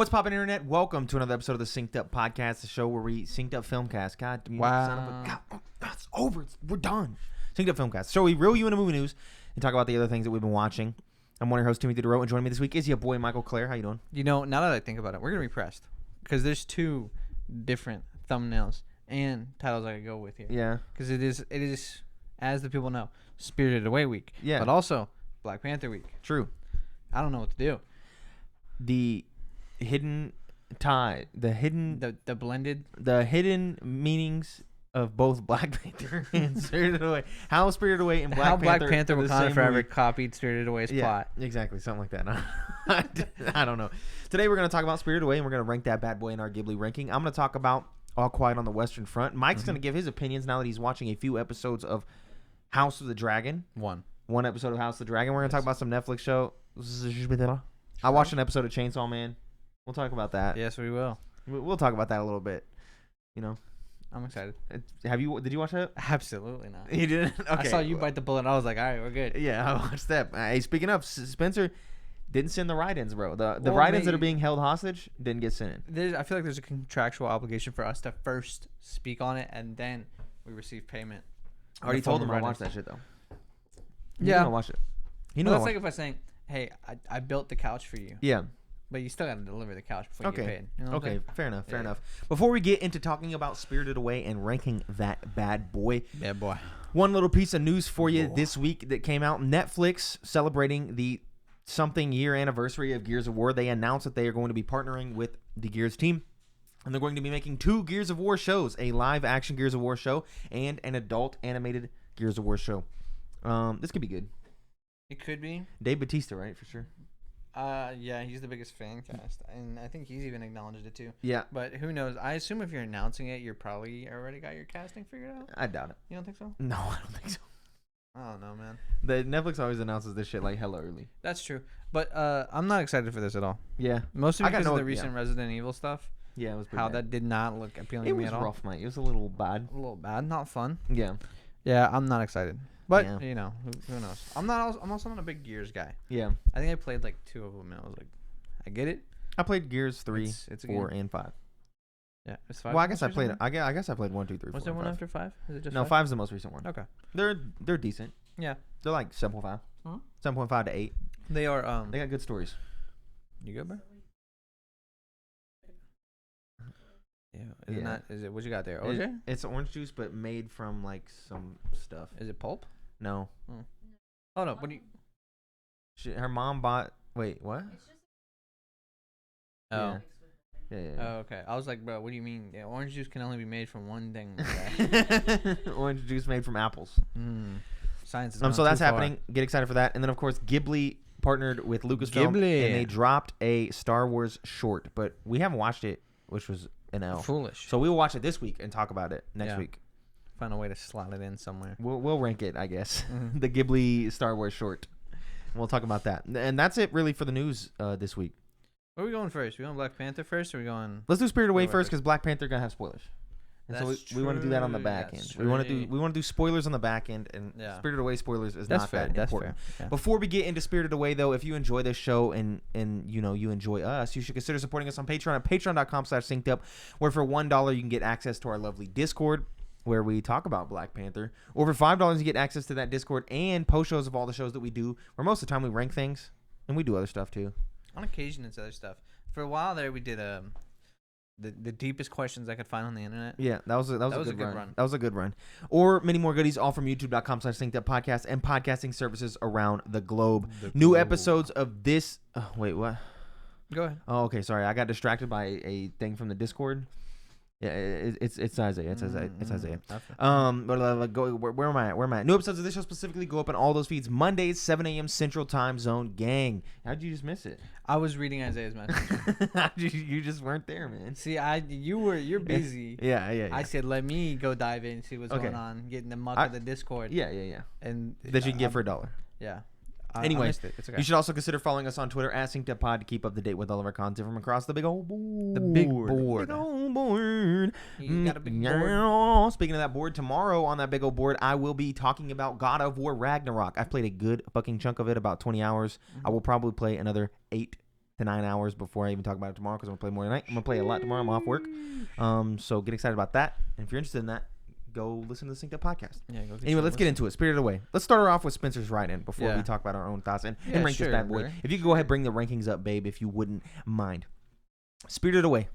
What's poppin', internet? Welcome to another episode of the Synced Up Podcast, the show where we synced up filmcast. God, wow. Son of a, God, it's over. We're done. Synced Up Filmcast. So we reel you into movie news and talk about the other things that we've been watching. I'm one of your hosts, Timothy DeRoe, and joining me this week is your boy, Michael Clare. How you doing? You know, now that I think about it, we're going to be pressed because there's two different thumbnails and titles I could go with here. Yeah. Because it is, as the people know, Spirited Away week. Yeah. But also Black Panther week. True. I don't know what to do. The hidden tie, the hidden meanings of both Black Panther and Spirited Away. How Spirited Away and Black Panther Wakanda Forever copied Spirited Away's plot. Exactly, something like that. I don't know. Today we're going to talk about Spirited Away and we're going to rank that bad boy in our Ghibli ranking. I'm going to talk about All Quiet on the Western Front. Mike's going to give his opinions now that he's watching a few episodes of House of the Dragon. One episode of House of the Dragon. We're going to talk about some Netflix show. I watched an episode of Chainsaw Man. We'll talk about that. Yes, we will. We'll talk about that a little bit. You know, I'm excited. Did you watch that? Absolutely not. You didn't? Okay. I saw you bite the bullet and I was like, all right, we're good. Yeah, I watched that. Hey, speaking of, Spencer didn't send the write-ins, bro. The write-ins that are being held hostage didn't get sent in. I feel like there's a contractual obligation for us to first speak on it and then we receive payment. I already told him I watched that shit, though. Yeah. I watched it. That's like if I was saying, hey, I built the couch for you. Yeah. But you still got to deliver the couch before you get paid. You know okay, fair enough, fair enough. Before we get into talking about Spirited Away and ranking that bad boy. Bad boy. One little piece of news for you this week that came out. Netflix celebrating the something-year anniversary of Gears of War. They announced that they are going to be partnering with the Gears team. And they're going to be making 2 Gears of War shows. A live-action Gears of War show and an adult animated Gears of War show. This could be good. It could be. Dave Bautista, right? For sure. Yeah, he's the biggest fan cast, and I think he's even acknowledged it too. Yeah. But who knows? I assume if you're announcing it, you're probably already got your casting figured out. I doubt it. You don't think so? No, I don't think so. I don't know, man. The Netflix always announces this shit like hella early. That's true. But I'm not excited for this at all. Yeah. Mostly because of the recent Resident Evil stuff. Yeah, it was pretty how bad. that did not look appealing to me at all. It was rough, mate. It was a little bad. A little bad, not fun. Yeah. Yeah, I'm not excited. But, you know, who knows? I'm also not a big Gears guy. Yeah. I think I played like 2 of them and I was like, I get it. I played Gears 3, it's 4, and 5. Yeah, it's 5. Well, I guess I played 1, 2, 3, 4. Was there one after 5? Is it just no, 5? 5's the most recent one. Okay. They're decent. Yeah. They're like 7.5. 7.5 to 8. They are they got good stories. You good, bro? Yeah. Is it what you got there? OJ? It's orange juice but made from like some stuff. Is it pulp? No. Oh no, what do you Her mom bought wait, what? Oh. Yeah. Oh, okay. I was like, bro, what do you mean? Yeah, orange juice can only be made from one thing. Orange juice made from apples. Science is so that's happening. Get excited for that. And then of course Ghibli partnered with Lucasfilm and they dropped a Star Wars short, but we haven't watched it, which was an L. Foolish. So we will watch it this week and talk about it next week. Find a way to slot it in somewhere. We'll rank it, I guess. The Ghibli Star Wars short. We'll talk about that. And that's it really for the news this week. Where are we going first? We going Black Panther first, or we going? Let's do Spirited Away first because Black Panther gonna have spoilers. And that's so we want to do that on the back end. We want to do spoilers on the back end, and Spirited Away spoilers is not that important. Fair. Yeah. Before we get into Spirited Away, though, if you enjoy this show and you know you enjoy us, you should consider supporting us on Patreon at patreon.com/syncedup, where for $1 you can get access to our lovely Discord where we talk about Black Panther. Over $5 you get access to that Discord and post shows of all the shows that we do, where most of the time we rank things and we do other stuff too. On occasion, it's other stuff. For a while there, we did the deepest questions I could find on the internet. Yeah, that was a good run. That was a good run. Or many more goodies, all from youtube.com/synceduppodcast and podcasting services around the globe. New episodes of this. Oh, wait, what? Go ahead. Oh, okay. Sorry, I got distracted by a thing from the Discord. Yeah, it's Isaiah. It's Isaiah. But where am I at? New episodes of this show specifically go up on all those feeds Mondays, 7 a.m. Central Time Zone. Gang, how'd you just miss it? I was reading Isaiah's message. You just weren't there, man. See, you're busy. Yeah. I said let me go dive in and see what's going on, get in the muck of the Discord. Yeah. And that you can get for $1. Yeah. Anyway, it's okay. You should also consider following us on Twitter at synceduppod to keep up to date with all of our content from across the big old board. The big board. Big old board. You got a big board. Speaking of that board, tomorrow on that big old board, I will be talking about God of War Ragnarok. I've played a good fucking chunk of it, about 20 hours. I will probably play another 8 to 9 hours before I even talk about it tomorrow because I'm gonna play more tonight. I'm gonna play a lot tomorrow. I'm off work, so get excited about that. And if you're interested in that, go listen to the Synced Up podcast. Yeah, go Anyway, let's get into it. Spirited Away. Let's start her off with Spencer's write-in before we talk about our own thoughts and rank this bad boy. If you could go ahead and bring the rankings up, babe, if you wouldn't mind. Spirited Away.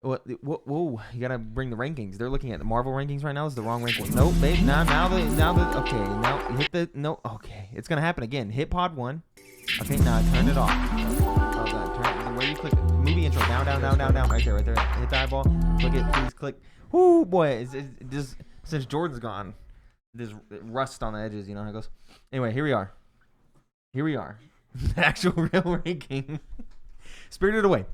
Whoa, you gotta bring the rankings. They're looking at the Marvel rankings right now. Is the wrong rankings? Nope, babe. Okay. It's gonna happen again. Hit pod 1. Okay, now turn it off. Oh god, turn where you click movie intro down, right there. Hit the eyeball. Click it, please click. Whoo, boy, it's just since Jordan's gone, there's rust on the edges. You know how it goes. Anyway, here we are. The actual real ranking. Spirited Away.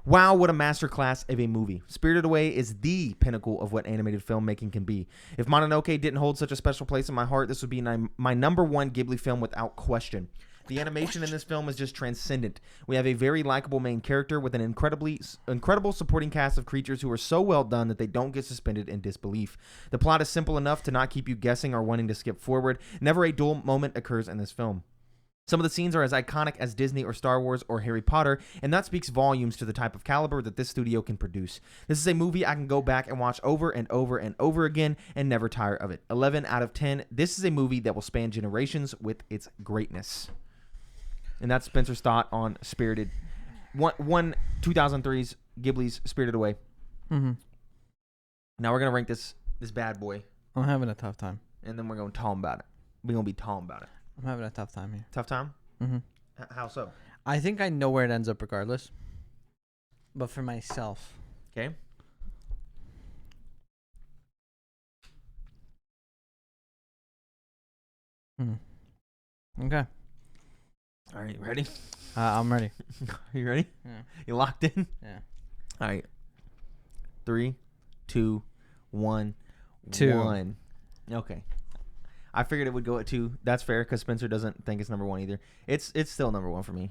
Wow, what a masterclass of a movie. Spirited Away is the pinnacle of what animated filmmaking can be. If Mononoke didn't hold such a special place in my heart, this would be my number one Ghibli film without question. The animation in this film is just transcendent. We have a very likable main character with an incredible supporting cast of creatures who are so well done that they don't get suspended in disbelief. The plot is simple enough to not keep you guessing or wanting to skip forward. Never a dull moment occurs in this film. Some of the scenes are as iconic as Disney or Star Wars or Harry Potter, and that speaks volumes to the type of caliber that this studio can produce. This is a movie I can go back and watch over and over and over again and never tire of it. 11 out of 10. This is a movie that will span generations with its greatness. And that's Spencer's thought on Spirited. One 2003's Ghibli's Spirited Away. Mm-hmm. Now we're going to rank this bad boy. I'm having a tough time. And then we're going to talk about it. We're going to be talking about it. I'm having a tough time here. Tough time? Mm-hmm. How so? I think I know where it ends up regardless. But for myself. Okay. Okay. All right, you ready? I'm ready. You ready? Yeah. You locked in? Yeah. All right. 3, 2, 1. 2. 1. Okay. I figured it would go at 2. That's fair because Spencer doesn't think it's number 1 either. It's still number 1 for me.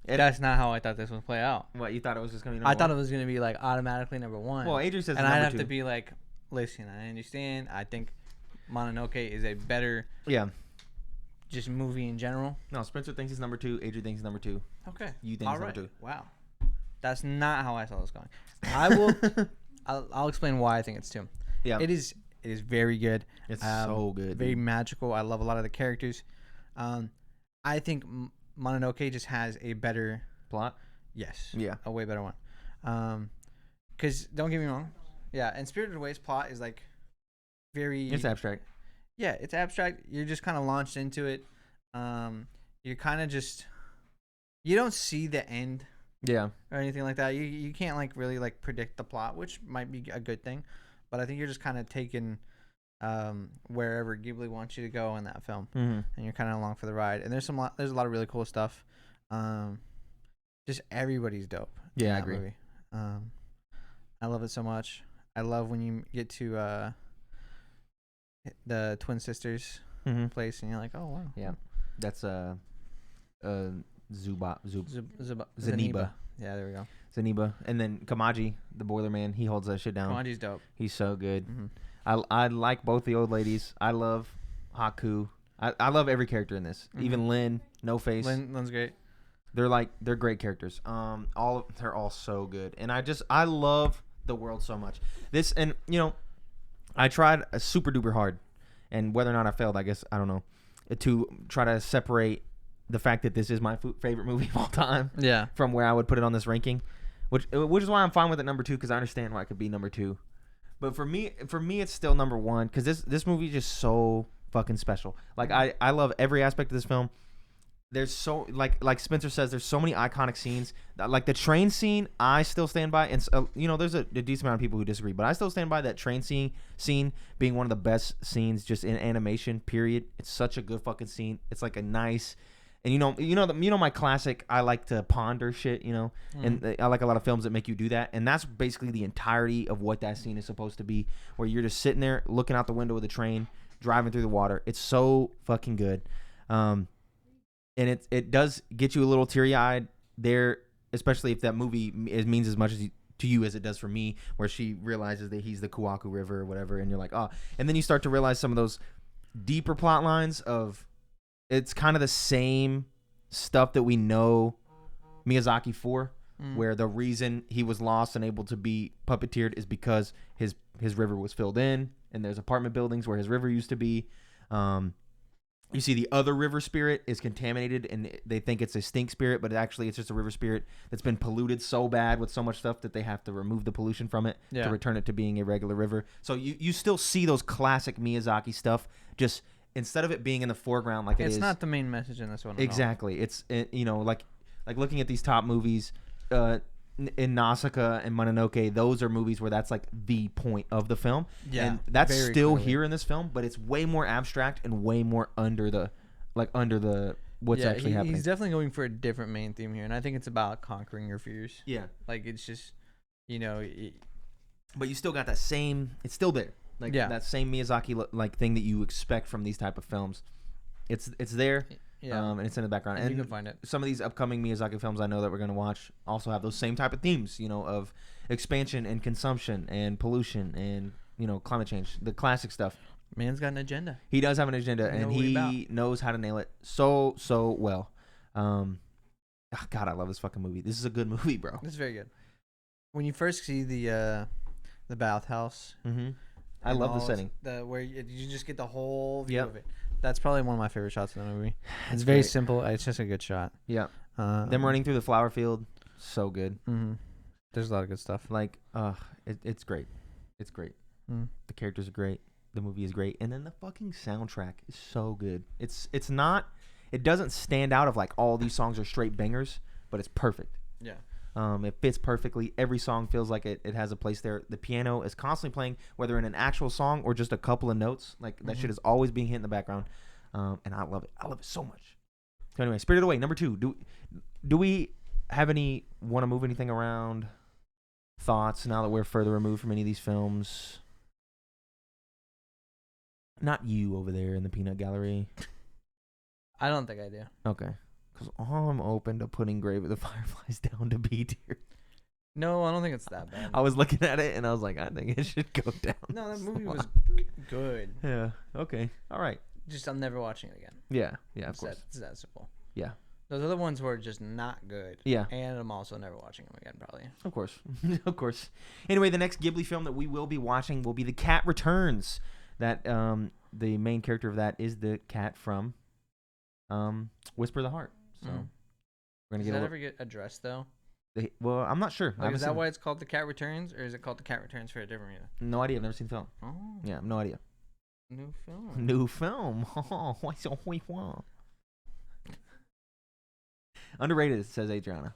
That's not how I thought this would play out. What, you thought it was just going to be number 1? I thought it was going to be like automatically number 1. Well, Adrian says and number I'd have 2. to be like, listen, I understand. I think Mononoke is a better just movie in general. No, Spencer thinks he's number 2. Adrian thinks he's number 2. Okay. You think he's number 2. Wow. That's not how I saw this going. I will. I'll explain why I think it's 2. Yeah. It is very good. It's so good. Very magical. I love a lot of the characters. I think Mononoke just has a better plot. Yes. Yeah. A way better one. Because don't get me wrong. Yeah. And Spirited Away's plot is like very. It's abstract. Yeah, it's abstract. You're just kind of launched into it. You're kind of just. You don't see the end. Yeah. Or anything like that. You can't like really like predict the plot, which might be a good thing. But I think you're just kind of taken wherever Ghibli wants you to go in that film, and you're kind of along for the ride. And there's a lot of really cool stuff. Just everybody's dope. Yeah, I agree. Movie. I love it so much. I love when you get to the twin sisters place, and you're like, oh wow. Yeah, that's Zeniba. Yeah, there we go. Zeniba, and then Kamaji, the boiler man, he holds that shit down. Kamaji's dope. He's so good. I like both the old ladies. I love Haku. I love every character in this. Even Lin, No Face. Lin's great. They're great characters. They're all so good, and I love the world so much. This, and I tried super duper hard, and whether or not I failed, I guess I don't know, to try to separate the fact that this is my favorite movie of all time. Yeah. From where I would put it on this ranking, which is why I'm fine with it number 2 because I understand why it could be number 2, but for me it's still number 1 because this movie is just so fucking special. Like I love every aspect of this film. There's so like Spencer says, there's so many iconic scenes. Like the train scene, I still stand by, and there's a decent amount of people who disagree, but I still stand by that train scene being one of the best scenes just in animation. Period. It's such a good fucking scene. It's like a nice. And my classic, I like to ponder shit, and I like a lot of films that make you do that. And that's basically the entirety of what that scene is supposed to be, where you're just sitting there looking out the window of the train, driving through the water. It's so fucking good. And it does get you a little teary-eyed there, especially if that movie means as much to you as it does for me, where she realizes that he's the Kuwaku River or whatever, and you're like, oh. And then you start to realize some of those deeper plot lines of, it's kind of the same stuff that we know Miyazaki for, Mm. where the reason he was lost and able to be puppeteered is because his river was filled in, and there's apartment buildings where his river used to be. You see the other river spirit is contaminated, and they think it's a stink spirit, but actually it's just a river spirit that's been polluted so bad with so much stuff that they have to remove the pollution from it to return it to being a regular river. So you still see those classic Miyazaki stuff, just instead of it being in the foreground like it's not the main message in this one. Exactly. It's like looking at these top movies, in Nausicaa and Mononoke, those are movies where that's like the point of the film. Yeah, and that's still clearly here in this film, but it's way more abstract and way more under the what's actually happening. He's definitely going for a different main theme here, and I think it's about conquering your fears. Yeah, like it's just, but you still got that same. It's still there, like that same Miyazaki like thing that you expect from these type of films. It's there. Yeah, and it's in the background, and you can find it. Some of these upcoming Miyazaki films I know that we're going to watch also have those same type of themes, of expansion and consumption and pollution and climate change, the classic stuff. Man's got an agenda. He does have an agenda, and he knows how to nail it so well. God, I love this fucking movie. This is a good movie, bro. It's very good. When you first see the bathhouse, I love the setting. Where you just get the whole view Yep. of it. That's probably one of my favorite shots in the movie. It's very great. simple. It's just a good shot. Yeah. Them running through the flower field, so good. There's a lot of good stuff. Like, it's great. It's great. The characters are great. The movie is great, and then the fucking soundtrack is so good. It's not. It doesn't stand out of like all these songs are straight bangers, but it's perfect. Yeah. It fits perfectly. Every song feels like it has a place there. The piano is constantly playing, whether in an actual song or just a couple of notes. Like that shit is always being hit in the background, and I love it. I love it so much. So anyway, Spirited Away, number 2. Do we have want to move anything around? Thoughts now that we're further removed from any of these films? Not you over there in the peanut gallery. I don't think I do. Okay. Because I'm open to putting Grave of the Fireflies down to B tier. No, I don't think it's that bad. I was looking at it and I was like, I think it should go down. No, that movie was good. Yeah. Okay. All right. Just I'm never watching it again. Yeah. Yeah. Of course. It's that simple. Yeah. Those other ones were just not good. Yeah. And I'm also never watching them again, probably. Of course. Of course. Anyway, the next Ghibli film that we will be watching will be The Cat Returns. That the main character of that is the cat from Whisper of the Heart. So we're gonna Does that ever get addressed though? Well, I'm not sure. Like, is that why it's called The Cat Returns, or is it called The Cat Returns for a different reason? No idea. I've never seen the film. Oh. Yeah, no idea. New film. New film. Oh, what's so what? Underrated, says Adriana.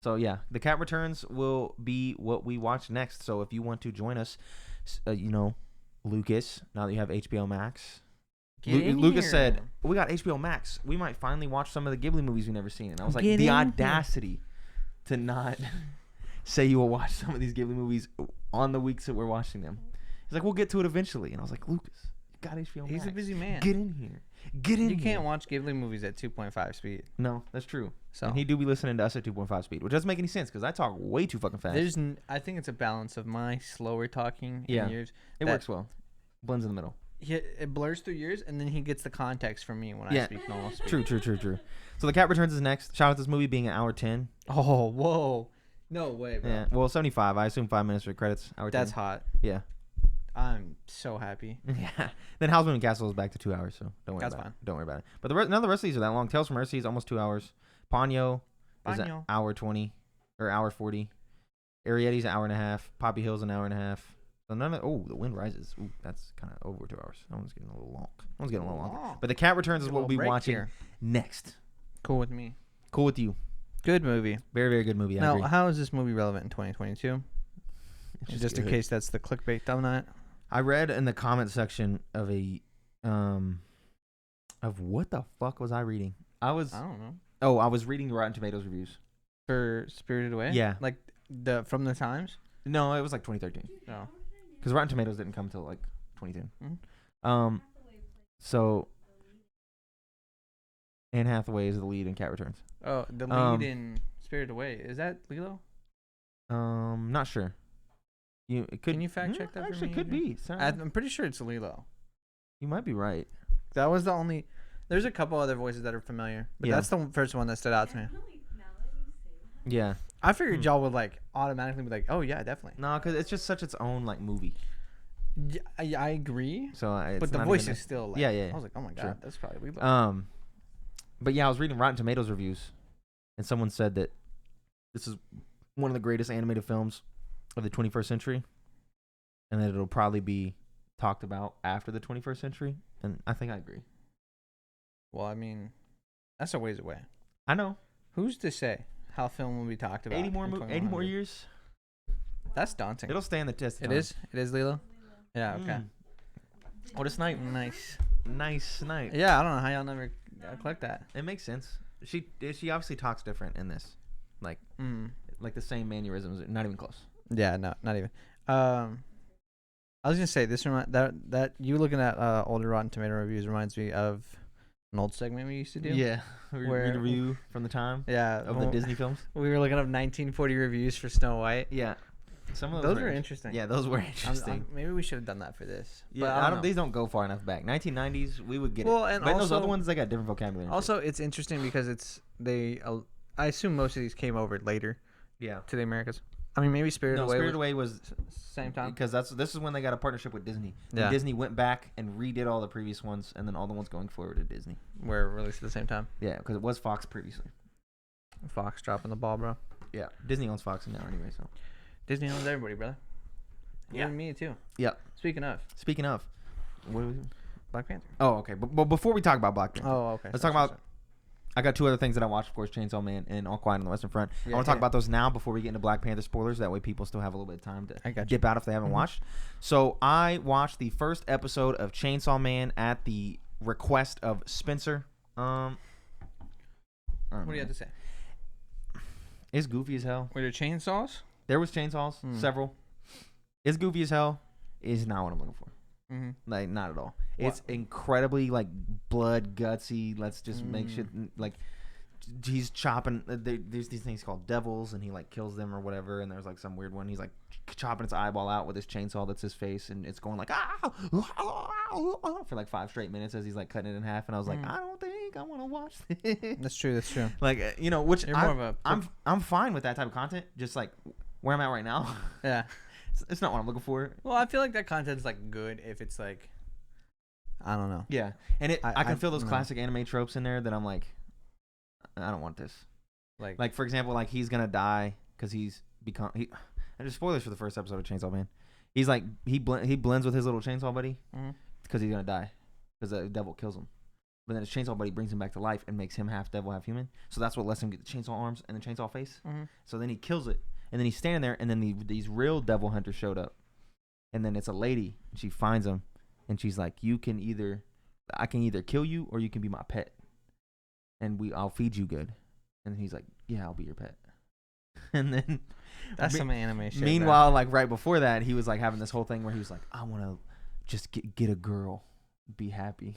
So yeah, The Cat Returns will be what we watch next. So if you want to join us, Lucas, now that you have HBO Max. Lucas said, we got HBO Max. We might finally watch some of the Ghibli movies we've never seen. And I was like, the audacity to not say you will watch some of these Ghibli movies on the weeks that we're watching them. He's like, we'll get to it eventually. And I was like, Lucas, you got HBO Max. He's a busy man. Get in here. Get in here. You can't watch Ghibli movies at 2.5 speed. No, that's true. So and he do be listening to us at 2.5 speed, which doesn't make any sense because I talk way too fucking fast. I think it's a balance of my slower talking and yours. It works well. Blends in the middle. It blurs through yours, and then he gets the context from me when I speak normal speed. True. So The Cat Returns is next. Shout out this movie being an hour 10. Oh, whoa. No way, bro. Yeah. Well, 75. I assume 5 minutes for credits. Hour 10. That's hot. Yeah. I'm so happy. Yeah. Then Houseman and Castle is back to 2 hours, so don't worry That's about fine. it. Don't worry about it. But none of the rest of these are that long. Tales from Mercy is almost 2 hours. Ponyo is an hour 20 or hour 40. Arietti's an hour and a half. Poppy Hill's an hour and a half. So The Wind Rises. Ooh, that's kind of over 2 hours. That one's getting a little long. But The Cat Returns is what we'll be watching next. Cool with me. Cool with you. Good movie. Very, very good movie. Now, how is this movie relevant in 2022? Just in good. case that's the clickbait thumbnail. I read in the comment section of of what the fuck was I reading? I don't know. Oh, I was reading the Rotten Tomatoes reviews. For Spirited Away? Yeah. Like from the Times? No, it was like 2013. No. Because Rotten Tomatoes didn't come until like 2010. Mm-hmm. So Anne Hathaway is the lead in Cat Returns. Oh, the lead in Spirited Away. Is that Lilo? Not sure. Can you fact check that for me? Actually, could be. Sorry. I'm pretty sure it's Lilo. You might be right. That was the only. There's a couple other voices that are familiar, but Yeah. that's the first one that stood out to me. Definitely, now that you say that. Yeah. I figured y'all would like automatically be like, oh yeah, definitely. No, because it's just such its own like movie. Yeah, I agree, So it's but the not voice even is still like, Yeah, yeah, I was like, oh my god, sure. that's probably But yeah, I was reading Rotten Tomatoes reviews, and someone said that this is one of the greatest animated films of the 21st century, and that it'll probably be talked about after the 21st century. And I think I agree. Well, I mean, that's a ways away. I know. Who's to say how film will be talked about? 80 more, in 80 more 2100? years. That's daunting. It'll stand the test. Of It time. is. It is, Lilo. Yeah. Okay. What a snipe. Nice. Nice snipe. Yeah, I don't know how y'all never clicked that. It makes sense. She obviously talks different in this, like the same mannerisms. Not even close. Yeah, no, not even. I was gonna say this that you looking at older Rotten Tomato reviews reminds me of an old segment we used to do. Yeah. Where- Read a review from the time Yeah. of the Disney films. We were looking up 1940 reviews for Snow White. Yeah. Some of Those were were interesting. Yeah, those were interesting. Maybe we should have done that for this. Yeah, But I don't. know. These don't go far enough back. 1990s, we would get Well, it. and But those also- other ones, they got different vocabulary. and shit. Also, it's interesting because I assume most of these came over later yeah. to the Americas. I mean, maybe Spirited No, Away. Spirited was Away was same time. because this is when they got a partnership with Disney. And Yeah. Disney went back and redid all the previous ones, and then all the ones going forward to Disney. Were released at the same time. Yeah, because it was Fox previously. Fox dropping the ball, bro. Yeah, Disney owns Fox now anyway. So Disney owns everybody, brother. You Yeah. and me too. yeah. Speaking of Speaking of, what do we? Black Panther. Oh, okay. But before we talk about Black Panther, Oh, okay. let's talk about. I got two other things that I watched, of course, Chainsaw Man and All Quiet on the Western Front. I Yeah, want to talk yeah. about those now before we get into Black Panther spoilers. That way people still have a little bit of time I to got you. dip out if they haven't Mhm. watched. So I watched the first episode of Chainsaw Man at the request of Spencer. I don't What do you know. have to say? It's goofy as hell. Were there chainsaws? There was chainsaws, several. It's goofy as hell. Is not what I'm looking for. Mm-hmm. Like, not at all. What? It's incredibly like blood gutsy. Let's just make shit like he's chopping. There's these things called devils, and he like kills them or whatever. And there's like some weird one. He's like chopping its eyeball out with his chainsaw that's his face, and it's going like for like 5 straight minutes as he's like cutting it in half. And I was like, I don't think I want to watch this. That's true. That's true. Like which You're more of a I'm fine with that type of content. Just like where I'm at right now. yeah. It's not what I'm looking for. Well, I feel like that content's like good if it's like, I don't know. Yeah, and I can feel those no. classic anime tropes in there that I'm like, I don't want this. Like Like for example, like he's gonna die because he's become he. And just spoilers for the first episode of Chainsaw Man. He's like he blends with his little chainsaw buddy because he's gonna die because the devil kills him. But then his chainsaw buddy brings him back to life and makes him half devil, half human. So that's what lets him get the chainsaw arms and the chainsaw face. So then he kills it, and then he's standing there, and then these real devil hunters showed up, and then it's a lady, and she finds him, and she's like, I can either kill you or you can be my pet, and I'll feed you good. And he's like, yeah, I'll be your pet. And then that's some anime shit. meanwhile, like right before that, he was like having this whole thing where he was like, I want to just get a girl, be happy.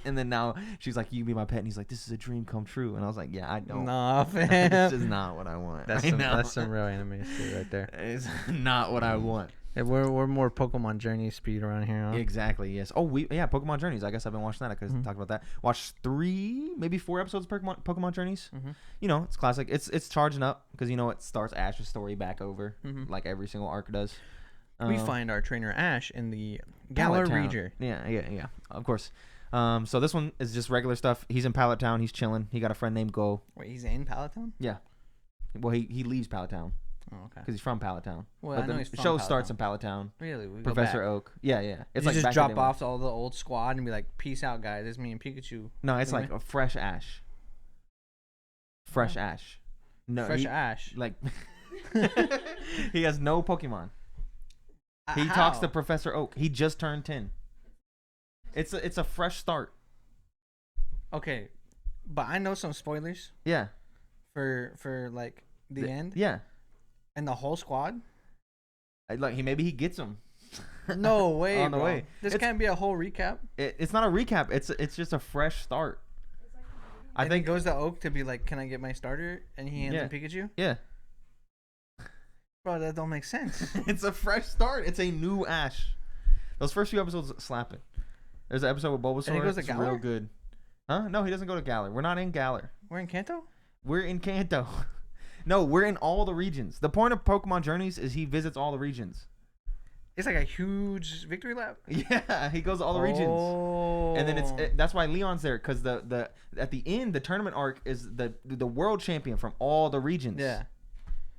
And then now she's like, you can be my pet, and he's like, this is a dream come true. And I was like, yeah, I don't. Nah, fam. This is not what I want. That's right some, now. that's some real anime shit right there. It's not what I want. Yeah, we're more Pokemon Journey speed around here, huh? Exactly. Yes. Oh, Pokemon Journeys. I guess I've been watching that. I could have talked about that. Watched 3, maybe 4 episodes of Pokemon Journeys. You know, it's classic. It's charging up because it starts Ash's story back over like every single arc does. We find our trainer Ash in the Galar Pallet Town. region. Yeah. Of course. So this one is just regular stuff. He's in Pallet Town. He's chilling. He got a friend named Go. Wait, he's in Palatown? Yeah. Well, he leaves Pallet Town Oh, okay. because he's from Pallet Town. Well, But I know the he's from show Pallet starts Town. in Pallet Town. Really? We Professor go back. Oak. Yeah. It's You like just back drop in the day when- off all the old squad and be like, peace out, guys. It's me and Pikachu. No, it's Really? like a fresh Ash. Fresh Ash. No, Fresh he- Ash. Like he has no Pokemon. He talks to Professor Oak. He just turned 10. It's a fresh start. Okay, but I know some spoilers Yeah. for like the end Yeah. and the whole squad. Like maybe he gets them. No way, On the bro. way. This It's- can't be a whole recap. It's not a recap. It's just a fresh start. I And think he goes to Oak to be like, "Can I get my starter?" And he hands Yeah. him Pikachu. yeah. Bro, that don't make sense. It's a fresh start. It's a new Ash. Those first few episodes slapping. There's an episode with Bulbasaur. And he goes to it's Galar? real good. Huh? No, he doesn't go to Galar. We're not in Galar. We're in Kanto? We're in Kanto. No, we're in all the regions. The point of Pokemon Journeys is he visits all the regions. It's like a huge victory lap. Yeah, he goes to all the regions. And then that's why Leon's there, because the at the end, the tournament arc is the world champion from all the regions. Yeah.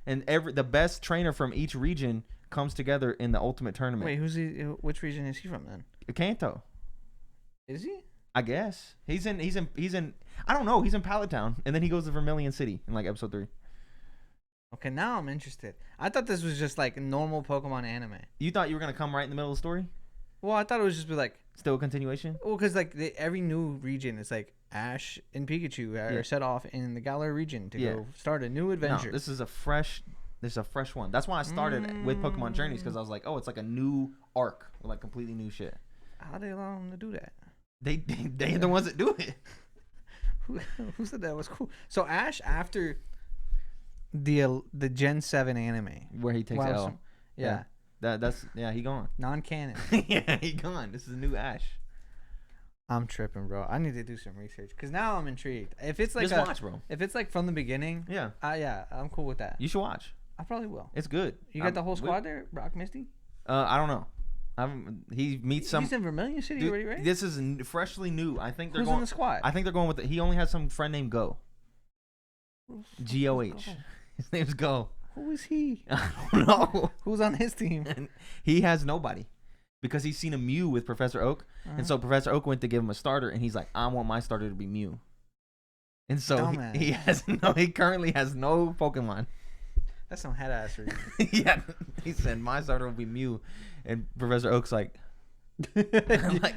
And the best trainer from each region comes together in the ultimate tournament. Wait, who's he? Which region is he from then? Kanto. Is he? I guess he's in. I don't know. He's in Pallet Town, and then he goes to Vermilion City in like episode 3. Okay, now I'm interested. I thought this was just like normal Pokemon anime. You thought you were gonna come right in the middle of the story? Well, I thought it was just be like still a continuation. Well, because like every new region is like Ash and Pikachu are set off in the Galar region to go start a new adventure. No, this is a fresh one. That's why I started with Pokemon Journeys, because I was like, oh, it's like a new arc with like completely new shit. How they allow them to do that? They're the ones that do it. Who said that was cool? So Ash after the Gen 7 anime where he takes L. Yeah. That's he gone. Non-canon. Yeah, he gone. This is a new Ash. I'm tripping, bro. I need to do some research because now I'm intrigued. If it's like just watch, bro. If it's like from the beginning, yeah, I'm cool with that. You should watch. I probably will. It's good. You got the whole squad there, Brock, Misty. I don't know. He meets some. He's in Vermilion City already, right? This is freshly new. I think they're Who's going. in the squad? I think they're going with it. He only has some friend named Go. GOH. His name's Go. Who is he? I don't know. Who's on his team? And he has nobody, because he's seen a Mew with Professor Oak, and so Professor Oak went to give him a starter, and he's like, I want my starter to be Mew. And so he currently has no Pokemon. That's some head ass reason. Yeah, he said my starter will be Mew, and Professor Oak's like,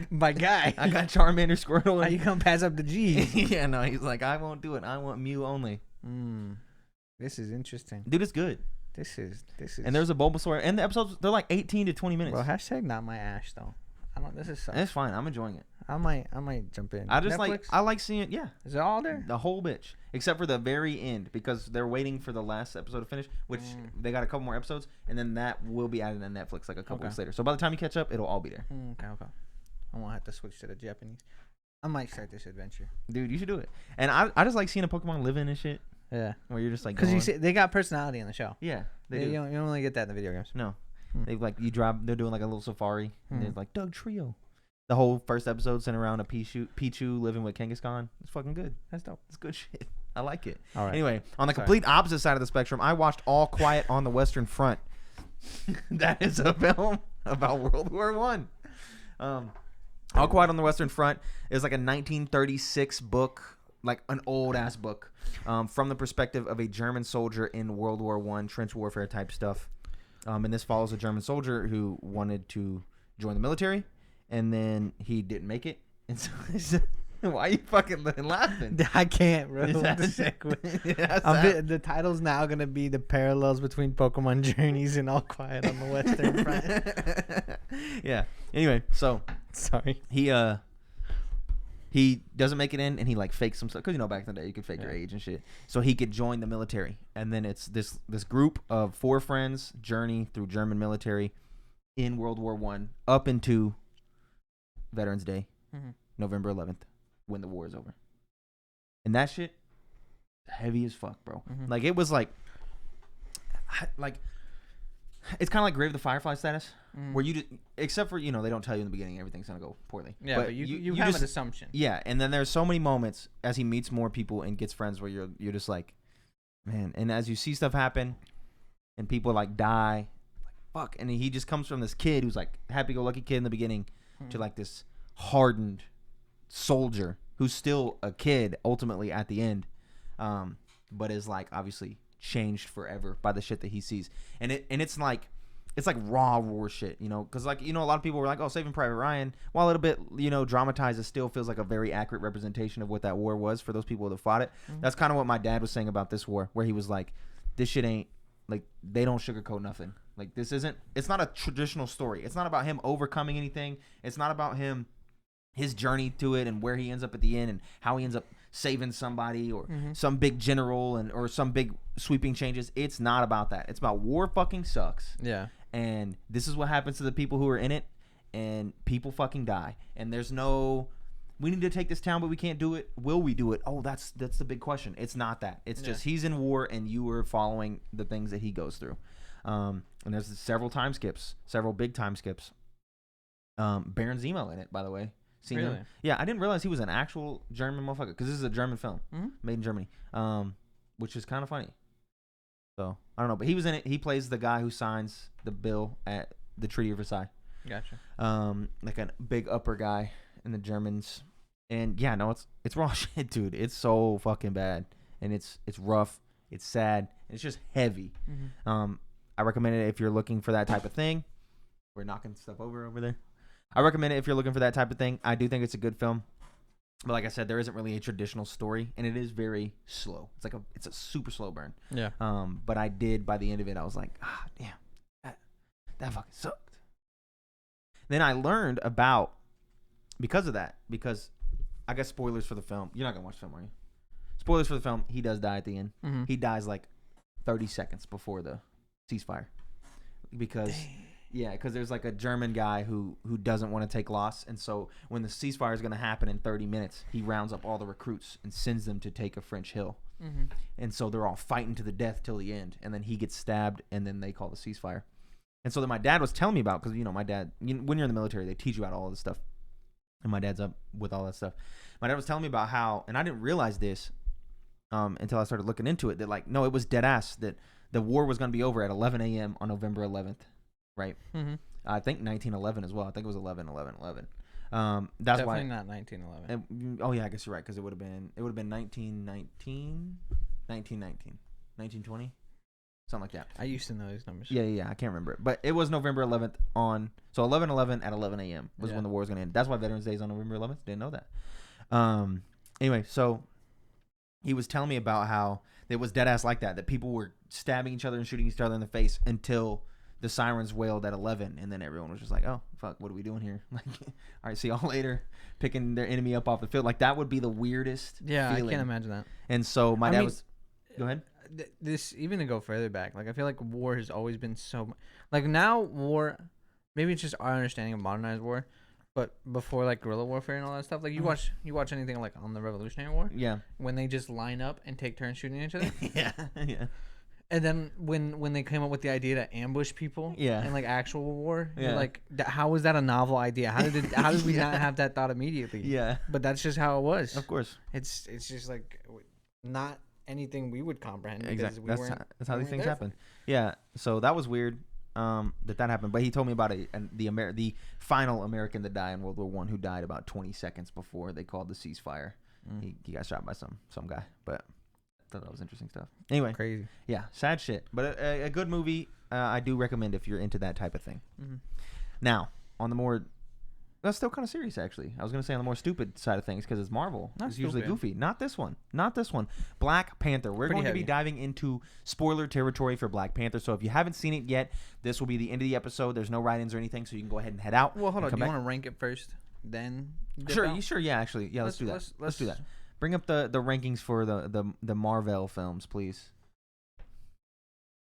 my guy. I got Charmander, Squirtle. How you gonna pass up the G? Yeah, no, he's like, I won't do it. I want Mew only. This is interesting, dude. It's good. This is. And there's a Bulbasaur, and the episodes they're like 18 to 20 minutes. Well, hashtag not my Ash though. I don't. This is. It's fine. I'm enjoying it. I might jump in. I just Netflix? I like seeing it. Yeah. Is it all there? The whole bitch, except for the very end, because they're waiting for the last episode to finish, which they got a couple more episodes, and then that will be added to Netflix like a couple weeks later. So by the time you catch up, it'll all be there. Okay. I won't have to switch to the Japanese. I might start this adventure. Dude, you should do it. And I just like seeing a Pokemon living and shit. Yeah. Where you're just like, because you see, they got personality in the show. Yeah, they do. You don't really get that in the video games. No, they like they're doing like a little safari, and there's like Doug Trio. The whole first episode centered around a Pichu living with Kangaskhan. It's fucking good. That's dope. It's good shit. I like it. All right. Anyway, on the complete opposite side of the spectrum, I watched All Quiet on the Western Front. That is a film about World War I. All Quiet on the Western Front is like a 1936 book, like an old ass book, from the perspective of a German soldier in World War I, trench warfare type stuff. And this follows a German soldier who wanted to join the military, and then he didn't make it. And so, why are you fucking laughing? I can't, bro. The title's now gonna be the parallels between Pokemon Journeys and All Quiet on the Western Front. Yeah. Anyway, so sorry. He doesn't make it in, and he like fakes some stuff, because back in the day you could fake your age and shit, so he could join the military. And then it's this group of 4 friends journey through German military in World War I up into Veterans Day, November 11th, when the war is over. And that shit heavy as fuck, bro. Like it was like it's kind of like Grave of the Firefly status, where you just, except for they don't tell you in the beginning everything's gonna go poorly. Yeah, but you have an assumption. Yeah, and then there's so many moments as he meets more people and gets friends where you're just like, man. And as you see stuff happen, and people like die, like fuck, and he just comes from this kid who's like happy-go-lucky kid in the beginning to like this hardened soldier who's still a kid ultimately at the end, but is like obviously changed forever by the shit that he sees. And it's like raw war shit, because like a lot of people were like, oh, Saving Private Ryan, while a little bit dramatized, it still feels like a very accurate representation of what that war was for those people that fought it. That's kind of what my dad was saying about this war, where he was like, this shit ain't like, they don't sugarcoat nothing. Like it's not a traditional story. It's not about him overcoming anything. It's not about his journey to it and where he ends up at the end and how he ends up saving somebody or some big general or some big sweeping changes. It's not about that. It's about war fucking sucks. Yeah. And this is what happens to the people who are in it, and people fucking die. And there's no we need to take this town, but we can't do it. Will we do it? Oh, that's the big question. It's not that. It's just he's in war, and you are following the things that he goes through. And there's several time skips, several big time skips. Baron Zemo in it, by the way. Seen Really? him? Yeah, I didn't realize he was an actual German motherfucker because this is a German film made in Germany, which is kind of funny. So I don't know, but he was in it. He plays the guy who signs the bill at the Treaty of Versailles. Gotcha. Like a big upper guy in the Germans, and yeah, no, it's raw shit, dude. It's so fucking bad, and it's rough, it's sad, and it's just heavy. I recommend it if you're looking for that type of thing. We're knocking stuff over there. I recommend it if you're looking for that type of thing. I do think it's a good film, but like I said, there isn't really a traditional story, and it is very slow. It's a super slow burn. Yeah. But I did by the end of it, I was like, damn, that fucking sucked. Then I learned about because I guess spoilers for the film. You're not gonna watch the film, are you? Spoilers for the film. He does die at the end. He dies like 30 seconds before the ceasefire because. Dang. Yeah, because there's like a German guy who doesn't want to take loss. And so when the ceasefire is going to happen in 30 minutes, he rounds up all the recruits and sends them to take a French hill. And so they're all fighting to the death till the end. And then he gets stabbed, and then they call the ceasefire. And so then my dad was telling me about, because, my dad, when you're in the military, they teach you about all this stuff. And my dad's up with all that stuff. My dad was telling me about how, and I didn't realize this until I started looking into it, that like, no, it was dead ass, that the war was going to be over at 11 a.m. on November 11th. Right. I think 1911 as well. I think it was 11/11/11. That's definitely why not 1911. Oh yeah, I guess you're right because it would have been 1919, 1920, something like that. I used to know these numbers. Yeah. I can't remember it, but it was November 11th so 11/11 at 11 a.m. was when the war was gonna end. That's why Veterans Day is on November 11th. Didn't know that. Anyway, so he was telling me about how it was dead ass like that people were stabbing each other and shooting each other in the face until the sirens wailed at 11, and then everyone was just like, oh, fuck, what are we doing here? Like, all right, see y'all later, picking their enemy up off the field. Like, that would be the weirdest feeling. I can't imagine that. And so my dad was... Go ahead. This, even to go further back, like, I feel like war has always been so... Like, now war... Maybe it's just our understanding of modernized war, but before, like, guerrilla warfare and all that stuff, like, you watch anything, like, on the Revolutionary War? Yeah. When they just line up and take turns shooting each other? Yeah. And then when they came up with the idea to ambush people, in like actual war, you're like, how was that a novel idea? How did we not have that thought immediately? Yeah, but that's just how it was. Of course, it's just like not anything we would comprehend. Exactly, that's how these things happen. Yeah, so that was weird that happened. But he told me about the final American to die in World War I, who died about 20 seconds before they called the ceasefire. He got shot by some guy, but. Thought that was interesting stuff. Anyway, crazy. Yeah, sad shit, but a good movie. I do recommend if you're into that type of thing. Now, on the more, that's still kind of serious actually. I was gonna say on the more stupid side of things because it's Marvel. It's usually goofy. Not this one. Black Panther. We're going to be diving into spoiler territory for Black Panther. So if you haven't seen it yet, this will be the end of the episode. There's no write-ins or anything, so you can go ahead and head out. Well, hold on. Do you want to rank it first, then? Sure. Yeah, actually, yeah. Let's do that. Let's do that. Bring up the rankings for the Marvel films, please.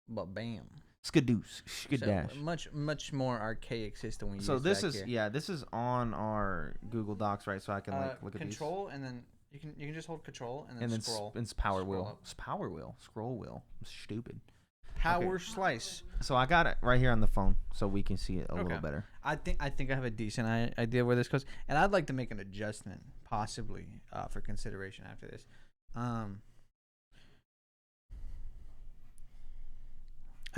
But bam. Skadoosh. Skadash. So much more archaic system we use. So this is on our Google Docs, right? So I can look at these. Control, and then you can just hold control and then scroll. It's power wheel. It's power wheel. Scroll wheel. I'm stupid. Power slice. So I got it right here on the phone, so we can see it a little better. I think I have a decent idea where this goes, and I'd like to make an adjustment, possibly for consideration after this. I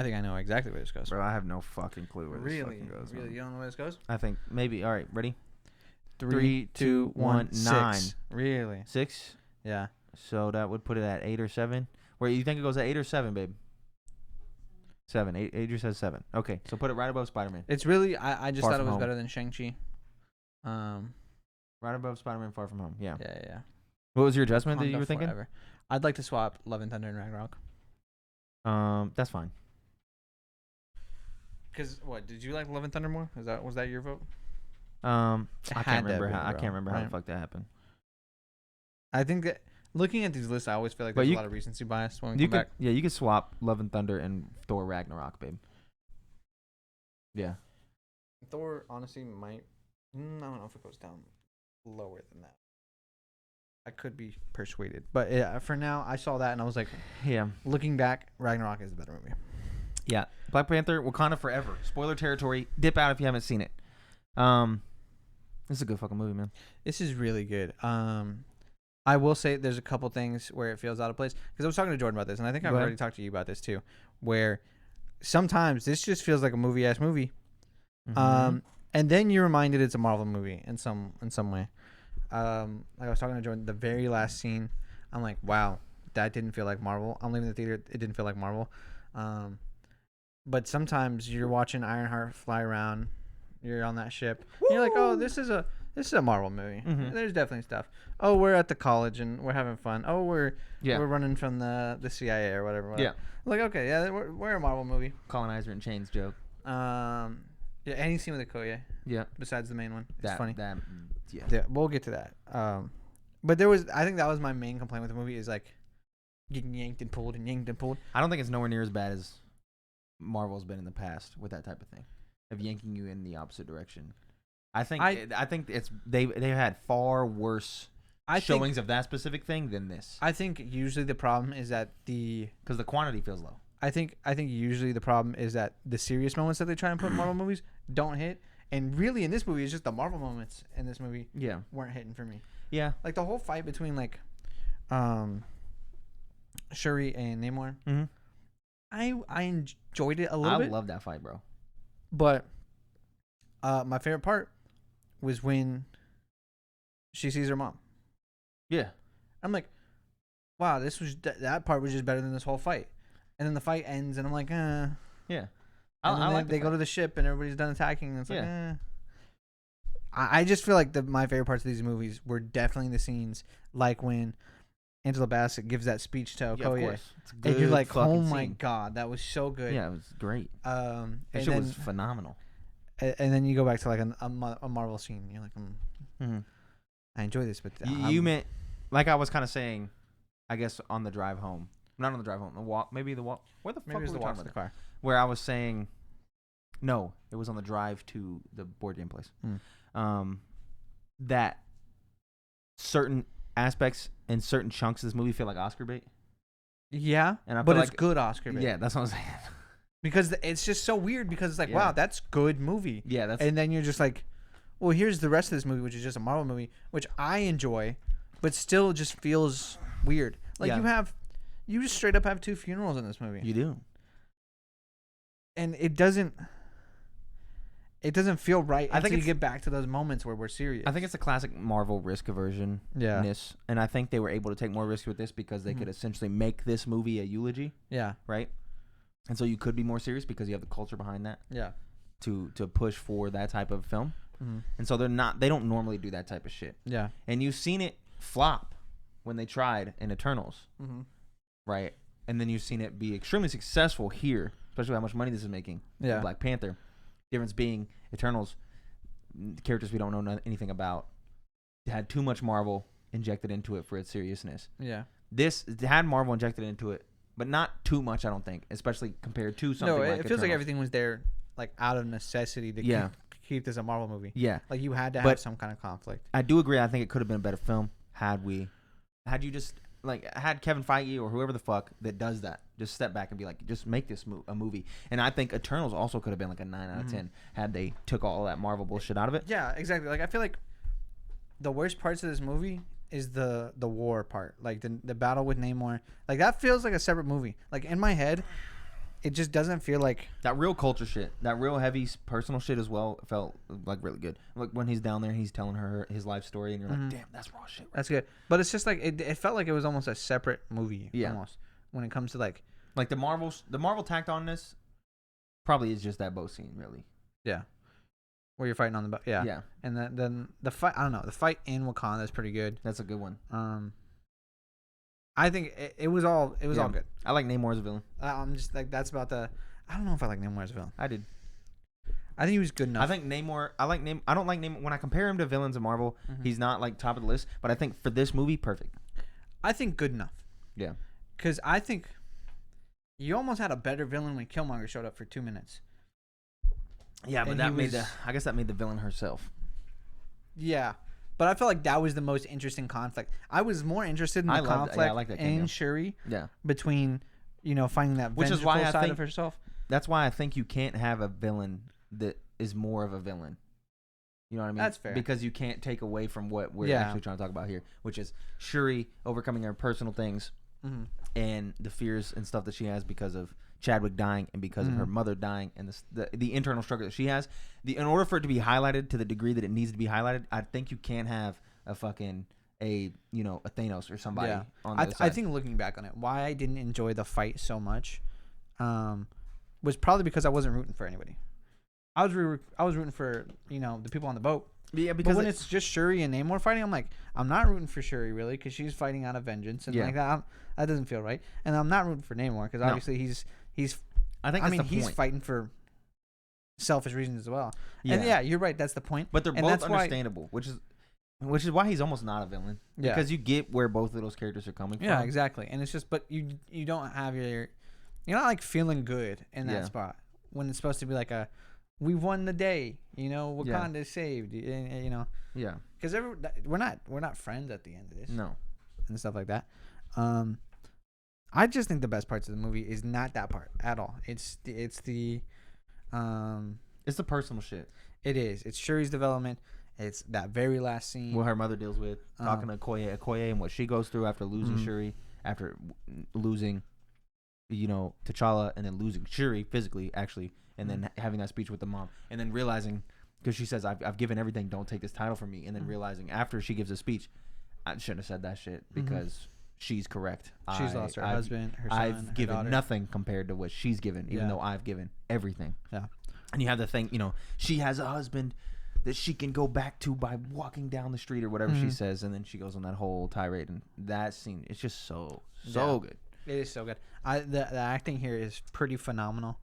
think I know exactly where this goes. Bro, I have no fucking clue where this fucking goes. Really, you don't know where this goes? I think maybe. All right, ready? 3, 2, 1, 9. 6. Really? 6? Yeah. So that would put it at 8 or 7. Where you think it goes at 8 or 7, babe? 7. Adrian says 7. Okay, so put it right above Spider-Man. It's really I just thought it was better than Shang-Chi. Right above Spider-Man Far From Home. Yeah. Yeah. What was your adjustment that you were thinking? Forever. I'd like to swap Love and Thunder and Ragnarok. That's fine. Because what did you like Love and Thunder more? Was that your vote? I can't remember how the fuck that happened. I think that looking at these lists, I always feel like there's a lot of recency bias when we come back. Yeah, you could swap Love and Thunder and Thor Ragnarok, babe. Yeah. Thor honestly might. I don't know if it goes down lower than that. I could be persuaded. But yeah, for now, I saw that and I was like, Yeah. looking back, Ragnarok is the better movie. Yeah. Black Panther, Wakanda Forever. Spoiler territory. Dip out if you haven't seen it. This is a good fucking movie, man. This is really good. I will say there's a couple things where it feels out of place because I was talking to Jordan about this, and I think I've already talked to you about this too, where sometimes this just feels like a movie-ass movie, and then you're reminded it's a Marvel movie in some way. Like I was talking to Jordan, the very last scene, I'm like, wow, that didn't feel like Marvel. I'm leaving the theater, it didn't feel like Marvel. But sometimes you're watching Ironheart fly around, you're on that ship, and you're like, oh, this is a Marvel movie. There's definitely stuff. Oh, we're at the college and we're having fun. Oh, we're running from the CIA or whatever. Yeah. Like, okay, yeah, we're a Marvel movie. Colonizer in Chains joke. Yeah, any scene with Okoye. Yeah. Besides the main one, it's funny. Yeah. We'll get to that. But I think that was my main complaint with the movie is like getting yanked and pulled and yanked and pulled. I don't think it's nowhere near as bad as Marvel's been in the past with that type of thing, of yanking you in the opposite direction. I think it's they've had far worse showings of that specific thing than this. I think usually the problem is that because the quantity feels low. I think usually the problem is that the serious moments that they try and put in Marvel movies don't hit, and really in this movie it's just the Marvel moments in this movie weren't hitting for me. Yeah, like the whole fight between like Shuri and Namor. I enjoyed it a little bit. I love that fight, bro. But my favorite part was when she sees her mom. Yeah. I'm like, wow, that part was just better than this whole fight. And then the fight ends, and I'm like, Yeah. And then they go to the ship, and everybody's done attacking, and it's like, I just feel like my favorite parts of these movies were definitely the scenes like when Angela Bassett gives that speech to Okoye. Yeah, of course. And you're like, oh my god, that was so good. Yeah, it was great. That shit was phenomenal. And then you go back to like a Marvel scene. You're like, I enjoy this, but you meant, like I was kind of saying, I guess on the drive home, not on the drive home, the walk. Where the fuck was the walk to the car? Where I was saying, no, it was on the drive to the board game place. That certain aspects and certain chunks of this movie feel like Oscar bait. Yeah, and but it's good Oscar bait. Yeah, that's what I'm saying. Because it's just so weird because it's like, wow, that's good movie. Yeah, and then you're just like, well, here's the rest of this movie, which is just a Marvel movie, which I enjoy, but still just feels weird. Like you just straight up have 2 funerals in this movie. You do. And it doesn't feel right until you get back to those moments where we're serious. I think it's a classic Marvel risk aversion. Yeah. And I think they were able to take more risks with this because they could essentially make this movie a eulogy. Yeah. Right? And so you could be more serious because you have the culture behind that. Yeah. To push for that type of film. And so they don't normally do that type of shit. Yeah. And you've seen it flop when they tried in Eternals. Right? And then you've seen it be extremely successful here, especially how much money this is making. Yeah. Black Panther. Difference being Eternals, characters we don't know anything about, had too much Marvel injected into it for its seriousness. Yeah. This had Marvel injected into it, but not too much, I don't think, especially compared to something like it feels like everything was there like out of necessity to keep this a Marvel movie. Yeah. Like you had to have some kind of conflict. I do agree. I think it could have been a better film had you just had Kevin Feige or whoever the fuck that does that just step back and be like, just make this a movie. And I think Eternals also could have been like a 9 out of 10 had they took all that Marvel bullshit out of it. Yeah, exactly. Like I feel like the worst parts of this movie is the war part, like the battle with Namor. Like that feels like a separate movie. Like in my head, it just doesn't feel like that real culture shit. That real heavy personal shit as well felt like really good. Like when he's down there and he's telling her his life story, and you're like, damn, that's raw shit. Right? That's good. But it's just like it felt like it was almost a separate movie. Yeah. Almost when it comes to like the Marvel tacked on this probably is just that boat scene, really. Yeah. Where you're fighting on the boat. Yeah. Yeah. And then the fight. I don't know. The fight in Wakanda is pretty good. That's a good one. I think it was all good. I like Namor as a villain. I'm just like that's about the. I don't know if I like Namor as a villain. I did. I think he was good enough. I think Namor. I don't like Namor when I compare him to villains in Marvel. He's not like top of the list, but I think for this movie, perfect. I think good enough. Yeah. Because I think you almost had a better villain when Killmonger showed up for 2 minutes. Yeah, but I guess that made the villain herself. Yeah, But I felt like that was the most interesting conflict. I was more interested in the conflict like that in cameo. Shuri Yeah. between, finding that Which is vengeful why I side think- of herself. That's why I think you can't have a villain that is more of a villain. You know what I mean? That's fair. Because you can't take away from what we're actually trying to talk about here, which is Shuri overcoming her personal things and the fears and stuff that she has because of Chadwick dying and because of her mother dying and the internal struggle that she has. In order for it to be highlighted to the degree that it needs to be highlighted, I think you can't have a fucking a Thanos or somebody on the other side. I think looking back on it, why I didn't enjoy the fight so much was probably because I wasn't rooting for anybody. I was rooting for the people on the boat. Yeah, because when it's just Shuri and Namor fighting, I'm like, I'm not rooting for Shuri really because she's fighting out of vengeance and like that. That doesn't feel right. And I'm not rooting for Namor because obviously he's. I think he's fighting for selfish reasons as well. Yeah. And you're right. That's the point. But they're and both that's understandable, which is why he's almost not a villain. Yeah. Because you get where both of those characters are coming from. Yeah, exactly. And it's just, but you don't have you're not like feeling good in that spot when it's supposed to be like we won the day. Wakanda is saved. Yeah. Because we're not friends at the end of this. No. And stuff like that. I just think the best parts of the movie is not that part at all. It's the personal shit. It is. It's Shuri's development. It's that very last scene. What her mother deals with, talking to Okoye and what she goes through after losing Shuri, after losing, T'Challa, and then losing Shuri physically, actually, and then having that speech with the mom, and then realizing, because she says, I've given everything, don't take this title from me, and then realizing after she gives a speech, I shouldn't have said that shit because she's correct. She's lost her husband, her son, I've her given daughter. nothing compared to what she's given, even though I've given everything. Yeah. And you have the thing, she has a husband that she can go back to by walking down the street or whatever she says, and then she goes on that whole tirade, and that scene, it's just so good. It is so good. The acting here is pretty phenomenal.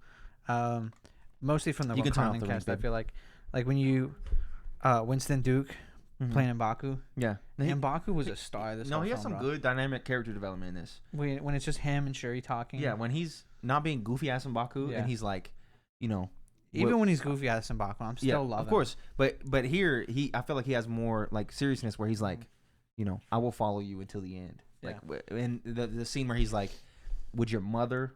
Mostly from the You can turn off Wakandan the cast. link, I feel like when you Winston Duke playing M'Baku. Yeah. And M'Baku was a star. This No, whole he has film, some bro. good dynamic character development in this. When it's just him and Shuri talking. Yeah, when he's not being goofy ass M'Baku, and he's like, Even when he's goofy ass M'Baku, I'm still loving. Of course, but here I feel like he has more like seriousness where he's like, I will follow you until the end. Like, and the scene where he's like, would your mother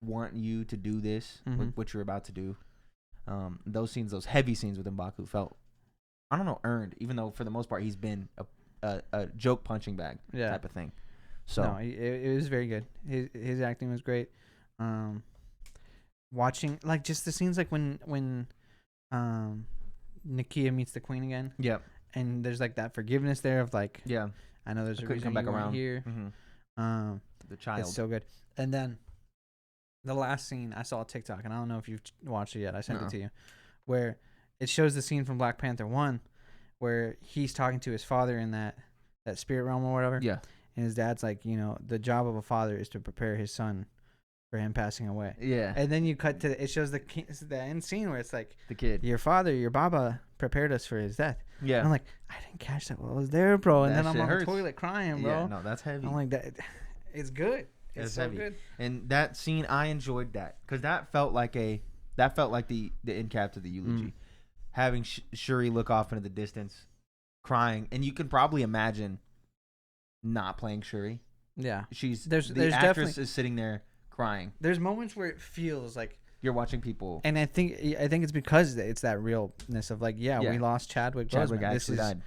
want you to do this? What you're about to do? Those scenes, those heavy scenes with M'Baku felt, I don't know, earned. Even though for the most part he's been a joke punching bag type of thing. So no, it was very good. His acting was great. Watching like just the scenes like when Nakia meets the queen again. Yeah. And there's like that forgiveness there of like I know there's a reason come back you weren't around here. The child. It's so good. And then the last scene I saw on TikTok, and I don't know if you've watched it yet. I sent it to you, where it shows the scene from Black Panther 1 where he's talking to his father in that spirit realm or whatever. Yeah. And his dad's like, the job of a father is to prepare his son for him passing away. Yeah. And then you cut to it shows the end scene where it's like The kid. your father, your Baba prepared us for his death. Yeah. And I'm like, I didn't catch that while I was there, bro. And That then I'm shit on hurts. the toilet crying, bro. Yeah, no, that's heavy. I'm like, that. It's good. It's so heavy. good. And that scene, I enjoyed that because that felt like the end cap to the eulogy. Having Shuri look off into the distance, crying, and you can probably imagine not playing Shuri. Yeah. The there's actress definitely is sitting there crying. there's moments where it feels like You're watching people. and I think it's because it's that realness of like, we lost Chadwick Chadwick Boseman. actually died.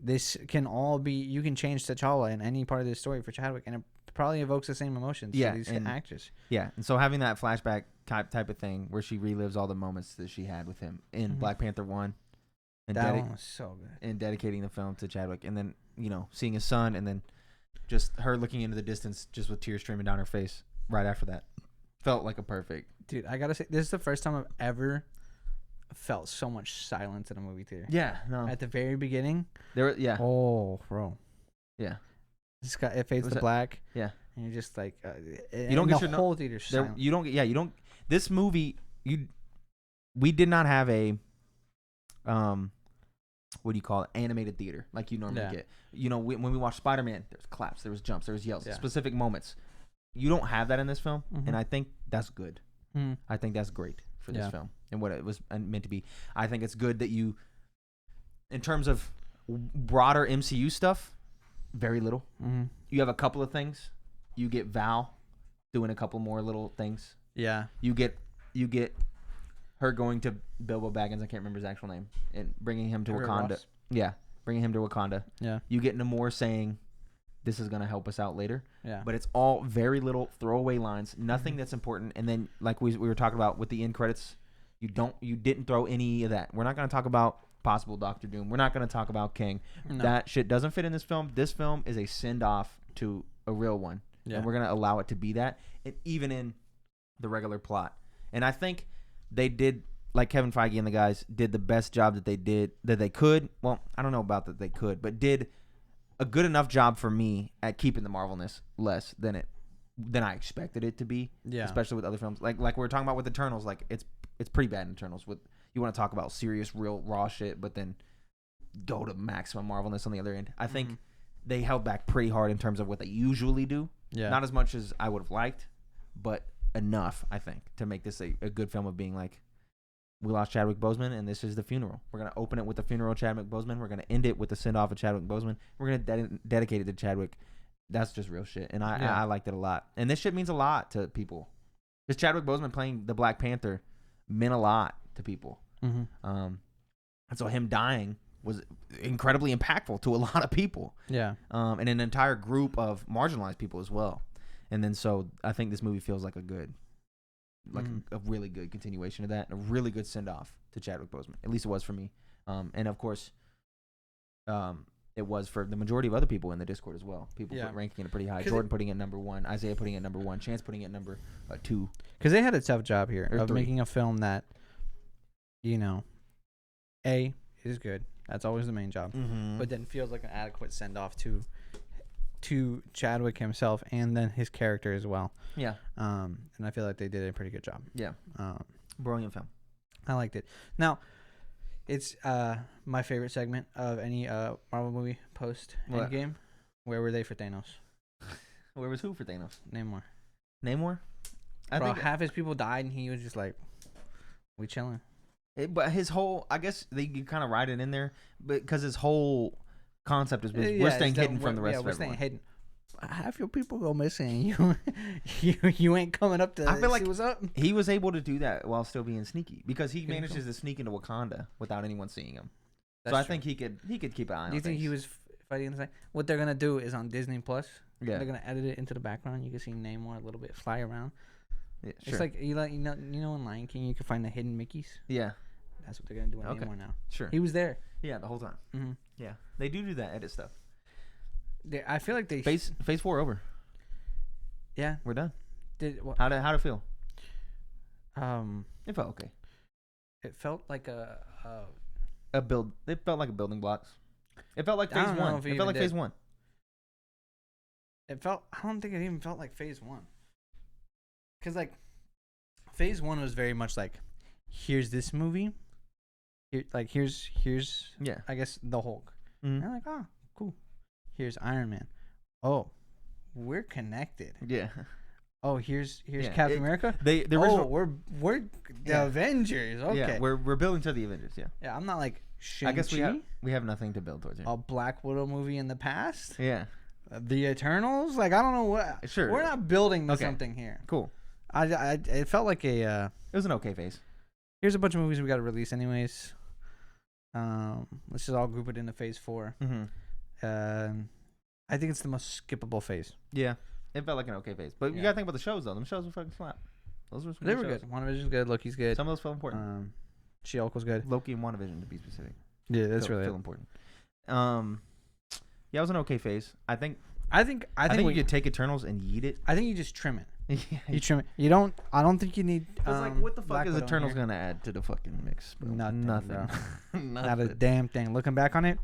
This can all be you can change T'Challa in any part of this story for Chadwick, and it probably evokes the same emotions to these actors. Yeah, and so having that flashback type of thing where she relives all the moments that she had with him in Black Panther 1 and That one was so good. and dedicating the film to Chadwick, and then seeing his son, and then just her looking into the distance just with tears streaming down her face right after that felt like a perfect. Dude, I gotta say, this is the first time I've ever felt so much silence in a movie theater. Yeah, no. At the very beginning. Oh, bro. Yeah. It fades to black. Yeah. And you're just like, you don't get the whole theater's silent. You don't. This movie, we did not have a, what do you call it? Animated theater like you normally get. When we watched Spider-Man, there was claps, there was jumps, there was yells, specific moments. You don't have that in this film, and I think that's good. I think that's great for this film and what it was meant to be. I think it's good that you, in terms of broader MCU stuff, very little. Mm-hmm. You have a couple of things. You get Val doing a couple more little things. Yeah. You get her going to Bilbo Baggins. I can't remember his actual name, and bringing him to Wakanda. Ross. Yeah, bringing him to Wakanda. Yeah. You get Namor saying, "This is gonna help us out later." Yeah. But it's all very little throwaway lines. Nothing that's important. And then, like we were talking about with the end credits, you didn't throw any of that. We're not gonna talk about possible Doctor Doom. We're not gonna talk about King. No. That shit doesn't fit in this film. This film is a send off to a real one. Yeah. And we're gonna allow it to be that, and even in the regular plot. And I think they did, like Kevin Feige and the guys did the best job that they could. Well, I don't know about that they could, but did a good enough job for me at keeping the Marvelness less than I expected it to be. Yeah. Especially with other films, like we were talking about with Eternals. Like it's pretty bad in Eternals. With you want to talk about serious, real, raw shit, but then go to maximum Marvelness on the other end. I think they held back pretty hard in terms of what they usually do. Yeah. Not as much as I would have liked, but enough, I think, to make this a good film of being like, we lost Chadwick Boseman, and this is the funeral. We're going to open it with the funeral of Chadwick Boseman. We're going to end it with the send-off of Chadwick Boseman. We're going to dedicate it to Chadwick. That's just real shit, and I liked it a lot. And this shit means a lot to people. Because Chadwick Boseman playing the Black Panther meant a lot to people. Mm-hmm. And so him dying was incredibly impactful to a lot of people. Yeah. And an entire group of marginalized people as well. And then so I think this movie feels like a really good continuation of that, and a really good send off to Chadwick Boseman. At least it was for me. And of course, it was for the majority of other people in the Discord as well. People put ranking it pretty high. Jordan putting it number 1, Isaiah putting it number 1, Chance putting it number 2. Because they had a tough job here Or of 3. making a film that, A, is good. That's always the main job. Mm-hmm. But then feels like an adequate send off to Chadwick himself and then his character as well. Yeah. And I feel like they did a pretty good job. Yeah. Brilliant film. I liked it. Now, it's my favorite segment of any Marvel movie post Endgame. Where were they for Thanos? Where was who for Thanos? Namor. Namor? I Bro, think half his people died and he was just like, we chilling. But his whole, I guess you kind of write it in there, because his whole concept is we're staying hidden from the rest of everyone. We're staying hidden. Half your people go missing. You ain't coming up to I feel like see what's up. He was able to do that while still being sneaky, because he manages to sneak into Wakanda without anyone seeing him. That's I true. think he could keep an eye on. Do you think he was fighting the same? What they're gonna do is on Disney Plus. Yeah. They're gonna edit it into the background. You can see Namor a little bit fly around. Yeah, It's sure. like you know in Lion King you can find the hidden Mickeys. Yeah. That's what they're gonna do on Okay. Namor now. Sure. He was there. Yeah, the whole time. Mm-hmm. Yeah, they do that edit stuff. I feel like they Phase 4 over. Yeah. We're done. How'd How'd it feel? It felt okay. It felt like a build. It felt like a building blocks. It felt like I phase don't know 1. if it It even felt like did. phase 1. I don't think it even felt like phase 1. Cause like phase 1 was very much like, here's this movie. Here's Yeah. I guess the Hulk. Mm-hmm. And I'm like, oh, cool. Here's Iron Man. Oh, we're connected. Yeah. Oh, here's Yeah, Captain America. The original. We're the Yeah. Avengers. Okay. Yeah, we're building to the Avengers. Yeah. Yeah, I'm not like Shang-Chi, I guess we have nothing to build towards here. a Black Widow movie in the past. Yeah. The Eternals. Like I don't know what. Sure. We're not building to Okay. something here. Cool. It felt like a. It was an okay phase. Here's a bunch of movies we got to release anyways. Let's just all group it into phase 4. Mm-hmm. I think it's the most skippable phase. Yeah. It felt like an okay phase. But you Yeah. gotta think about the shows though. Them shows were fucking slap. Those were some They good were shows. good. WandaVision's good. Loki's good. Some of those felt important. She-Hulk was good. Loki and WandaVision to be specific. Yeah, that's feel really. important. Yeah, it was an okay phase. I think I think you could take Eternals and yeet it. I think you just trim it. Yeah. You trim it. You don't. I don't think you need. It's like, what the fuck Black is Widow in Eternals here. gonna add to the fucking mix, bro? Nothing, Nothing. bro. Nothing. Not a damn thing. Looking back on it,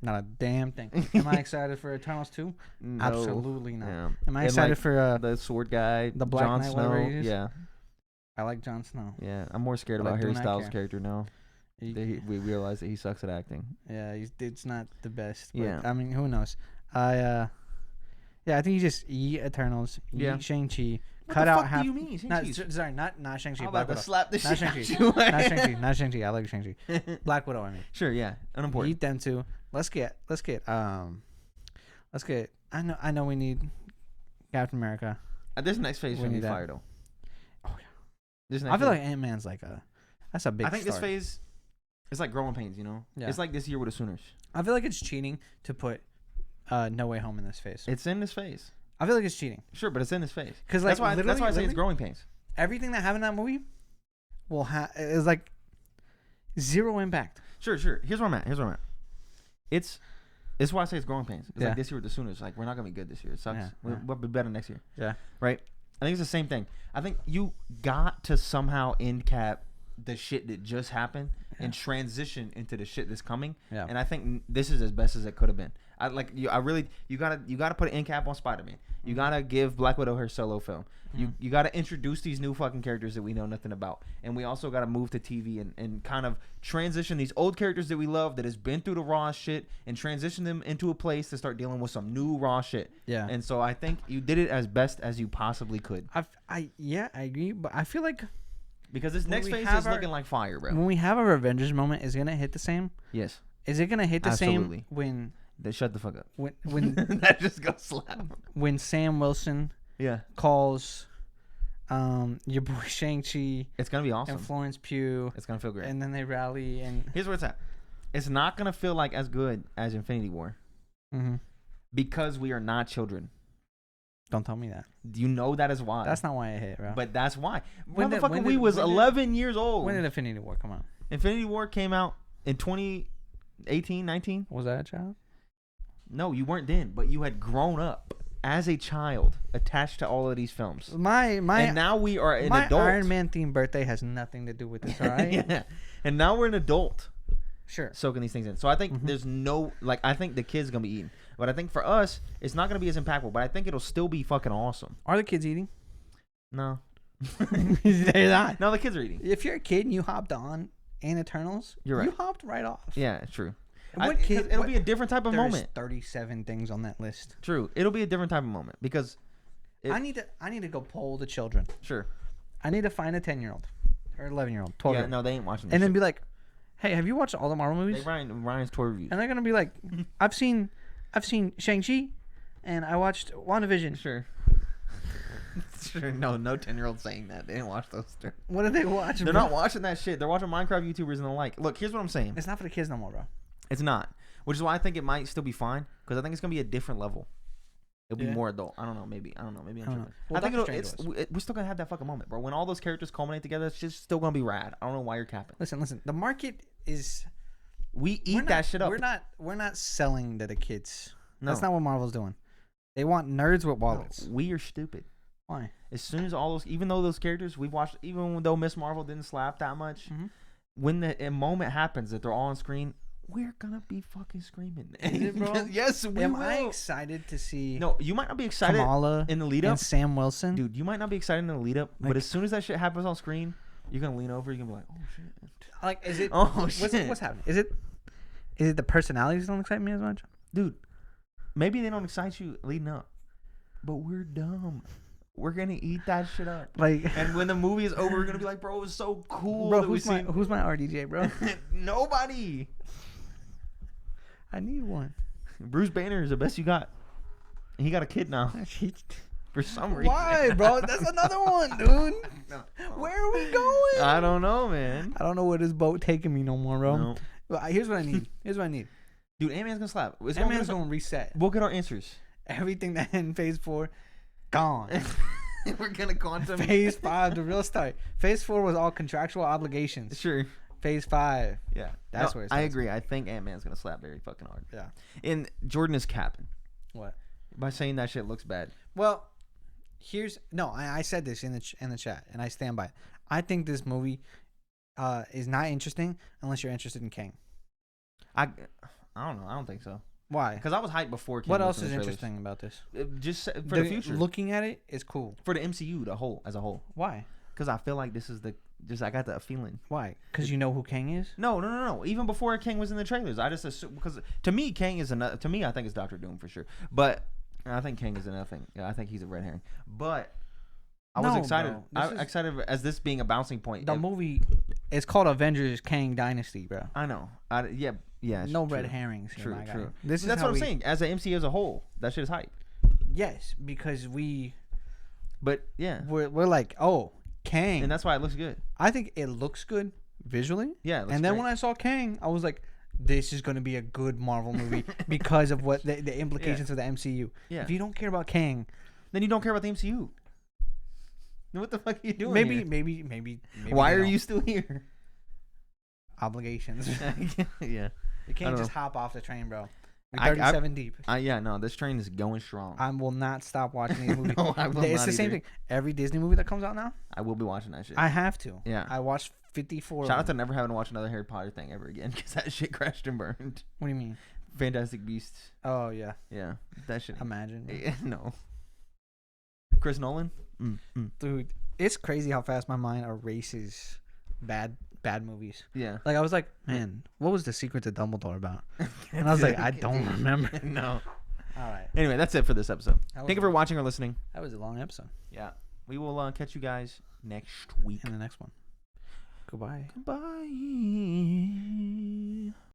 not a damn thing. Am I excited for Eternals 2? No. Absolutely not. Yeah. Am I And, excited like, for the sword guy, the Black Jon Knight, Snow? whatever he is? Yeah, I like Jon Snow. yeah. I'm more scared But I about do Harry not Styles' care. character now. We realize that he sucks at acting. Yeah, it's not the best. But, Yeah. I mean, who knows? Yeah, I think you just eat Eternals, eat Yeah. Shang-Chi, What cut the out fuck half. do you mean? Not, Shang-Chi's- sorry, not Shang-Chi. I'm Black about to Widow. slap this Not shit Shang-Chi. out you. Not Shang-Chi. Not Shang-Chi. I like Shang-Chi. Black Widow. I mean, Sure, yeah, unimportant. eat them two. let's get. I know we need Captain America. This next phase We should be need that. fire though. Oh yeah. This next I feel phase- like Ant-Man's like that's a big. I think start. this phase, it's like growing pains. You know, Yeah. it's like this year with the Sooners. I feel like it's cheating to put No Way Home in this phase. It's in this phase. I feel like it's cheating Sure, but it's in this phase. 'Cause, like, that's why I say literally- it's growing pains. everything that happened in that movie is like zero impact. Sure. Here's where I'm at. It's why I say it's growing pains. It's Yeah. like this year with the Sooners. Like we're not gonna be good this year. It sucks. Yeah, We'll be better next year. Yeah. Right. I think it's the same thing. I think you got to somehow end cap the shit that just happened and transition into the shit that's coming. Yeah. And I think this is as best as it could have been. You gotta put an end cap on Spider-Man. You gotta give Black Widow her solo film. You gotta introduce these new fucking characters that we know nothing about. And we also gotta move to TV and kind of transition these old characters that we love that has been through the raw shit and transition them into a place to start dealing with some new raw shit. Yeah. And so I think you did it as best as you possibly could. I agree, but I feel like Because this When next we phase have is our- looking like fire, bro. when we have our Avengers moment, is gonna hit the same. Yes. Is it gonna hit the Absolutely. same when They shut the fuck up. when That just goes slap. when Sam Wilson Yeah. calls your boy Shang-Chi It's gonna be awesome. and Florence Pugh, It's gonna feel great. and then they rally and Here's where it's at. It's not gonna feel like as good as Infinity War because we are not children. don't tell me that. You know that is why. That's not why it hit, bro. But that's why. When did- Motherfucker, when we did- was when did- 11 years old. when did Infinity War come out? Infinity War came out in 2018, 19? Was that a child? No, you weren't then, but you had grown up as a child attached to all of these films. My And now we are an my adult. Iron Man themed birthday has nothing to do with this. All right. Yeah. And now we're an adult Sure. soaking these things in. So I think Mhm. there's no, like, I think the kids going to be eating. But I think for us, it's not going to be as impactful, but I think it'll still be fucking awesome. Are the kids eating? No. They're not. No, the kids are eating. If you're a kid and you hopped on in Eternals, You're right. You hopped right off. Yeah, true. What kid? It'll be a different type of There's moment. 37 things on that list. True. It'll be a different type of moment because, I need to go poll the children. sure. I need to find a 10-year-old or 11-year-old, 12 Yeah, year no, they ain't watching this and then shit. be like, "Hey, have you watched all the Marvel movies?" Ryan's toy reviews. And they're gonna be like, "I've seen Shang-Chi, and I watched WandaVision." Sure. Sure. No 10-year-old saying that. They didn't watch those. What did they watch? They're bro? not watching that shit. They're watching Minecraft YouTubers and the like. Look, here's what I'm saying. It's not for the kids no more, bro. It's not. Which is why I think it might still be fine. Because I think it's going to be a different level. It'll be Yeah. more adult. I don't know. Maybe. Maybe I'm I don't tripping. know. Well, I think Doctor it'll, Strange we're still going to have that fucking moment, bro. When all those characters culminate together, it's just still going to be rad. I don't know why you're capping. Listen. The market is. We we're eat that not- shit up. We're not selling to the kids. No. That's not what Marvel's doing. They want nerds with No, wallets. we are stupid. Why? As soon as all those, even though those characters we've watched, even though Miss Marvel didn't slap that much, Mhm. when the moment happens that they're all on screen, we're gonna be fucking screaming. Is it, bro? Yes, we Am will. I excited to see No, you might not be excited Kamala in the lead up, and Sam Wilson? dude. You might not be excited in the lead up, but Like- as soon as that shit happens on screen, you're gonna lean over. You're gonna be like, oh shit. Like, is it? Oh shit. What's happening? Is it the personalities that don't excite me as much? Dude, maybe they don't excite you leading up, but we're dumb. We're gonna eat that shit up. Like, And when the movie is over, we're gonna be like, bro, it was so cool. bro, that we who's my RDJ, bro? Nobody. I need one. Bruce Banner is the best you got. He got a kid now for some reason. Why, bro? That's another one, dude. No. Where are we going? I don't know, man. I don't know where this boat taking me no more, bro. No. Well, here's what I need. Dude, Ant-Man's gonna slap. Ant-Man's gonna reset We'll get our answers. everything that in Phase 4, gone. We're gonna quantum. Phase 5, the real start. Phase 4 was all contractual obligations. Sure. Phase 5, Yeah. That's No, where it I starts. agree. I think Ant-Man's gonna slap very fucking hard. yeah. And Jordan is capping What? by saying that shit looks bad. Well, I said this in the chat, and I stand by it. I think this movie is not interesting unless you're interested in Kang. I don't know. I don't think so. Why? Because I was hyped before. King What was else in is the trailers. interesting about this? Just for the future. Looking at it is cool. For the MCU, as a whole. Why? Because I feel like this is I got that feeling. Why? Because you know who Kang is? No. Even before Kang was in the trailers, I just assume, because to me, Kang is another. To me, I think it's Doctor Doom for sure. But I think Kang is another thing. Yeah, I think he's a red herring. But I was No, excited. bro. I This was is- excited as this being a bouncing point. The movie, it's called Avengers Kang Dynasty, bro. I know. Yeah. It's No true. red herrings here, True, my guy. true. This is That's how what I'm we- saying. As an MCU as a whole, that shit is hype. Yes, because But yeah, we're like, oh, Kang. and that's why it looks good. I think it looks good visually. Yeah. It looks And then great. when I saw Kang, I was like, this is going to be a good Marvel movie because of what the implications of the MCU. Yeah. If you don't care about Kang, Then you don't care about the MCU. Then what the fuck are you doing? maybe, here? maybe. Why they are don't. you still here? Obligations? Yeah. You can't don't just know. hop off the train, bro. We're I- 37 deep. Yeah. No, this train is going strong. I will not stop watching these movies. No, I will It's not the same either. thing. Every Disney movie that comes out now, I will be watching that shit. I have to. Yeah. I watched 54. Shout out of to them. never having to watch another Harry Potter thing ever again because that shit crashed and burned. What do you mean? Fantastic Beasts. Oh yeah. Yeah. That shit. Imagine, bro. No. Chris Nolan. Dude. It's crazy how fast my mind erases bad movies. Yeah. Like I was like, man, what was the Secret to Dumbledore about? And I was like, I don't remember. No. All right. Anyway, that's it for this episode. That Thank you was- for watching or listening. That was a long episode. Yeah. We will catch you guys next week. In the next one. Goodbye. Bye.